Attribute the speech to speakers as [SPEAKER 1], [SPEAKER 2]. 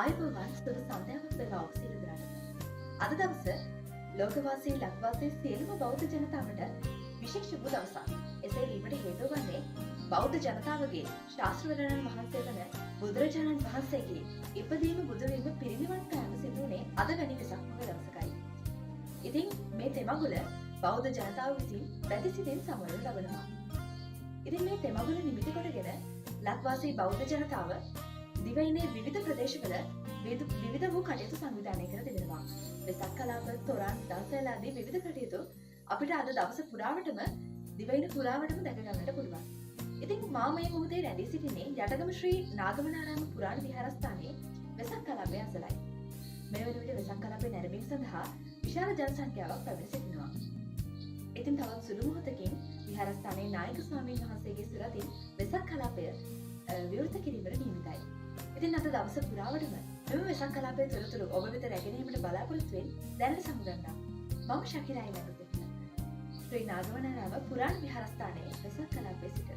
[SPEAKER 1] ආයුබෝවන් සුබ සන්ධ්‍යාවක් වේවා ඔබ සියලු දෙනාටම. අද දවස ලෝකවාසී ලක්වාසී සියලුම බෞද්ධ ජනතාවට විශේෂ වූ දවසක්. එසේ වීමට හේතුව වන්නේ බෞද්ධ ජනතාවගේ ශාස්ත්‍රවරයන් වහන්සේ වන බුදුරජාණන් වහන්සේගේ ඉපදීම බුදු වීම පිරිනිවන් පෑම සිදු වුණේ අද වැනි වෙසක් පොහොය දවසකයි. ඉතින් මේ තෙමගුල බෞද්ධ ජනතාව විසින් පැතිසිතින් සමරනු ලබනවා. ඉතින් මේ තෙමගුල නිමිති කොටගෙන ලක්වාසී බෞද්ධ ජනතාව දිවයිනේ විවිධ ප්‍රදේශවල විවිධ වූ කටයුතු සංවිධානය කර තිබෙනවා. වෙසක් කලාප, තොරන්, දසල ආදී විවිධ කටයුතු අපිට අද දවස පුරාවටම දිවයින පුරාවටම දැක ගන්නට පුළුවන්. ඉතින් මා මේ මොහොතේ රැඳී සිටින්නේ යටගම ශ්‍රී නාගමනාරාම පුරාණ විහාරස්ථානයේ වෙසක් කලාපයේ අසලයි. මේ වන විට වෙසක් කලාපයේ නැරඹීම සඳහා විශාල ජන සංඛ්‍යාවක් පැමිණ සිටිනවා. ඉතින් තවත් සුළු මොහොතකින් විහාරස්ථානයේ නායක ස්වාමීන් වහන්සේගේ සුරතින් වෙසක් කලාපය විවෘත කිරීමට නියමිතයි. ඉතින් අද දවස පුරාවටම මෙම වෙසක් කලාපයේ තොරතුරු ඔබ වෙත රැගෙන ඒමට බලාපොරොත්තු වෙමින් දැනට සමුගන්නම්. මම ශකිරායි ලැබෙන්න. ශ්‍රී නාගමනාරාම පුරාණ විහාරස්ථානයේ වෙසක් කලාපයේ සිට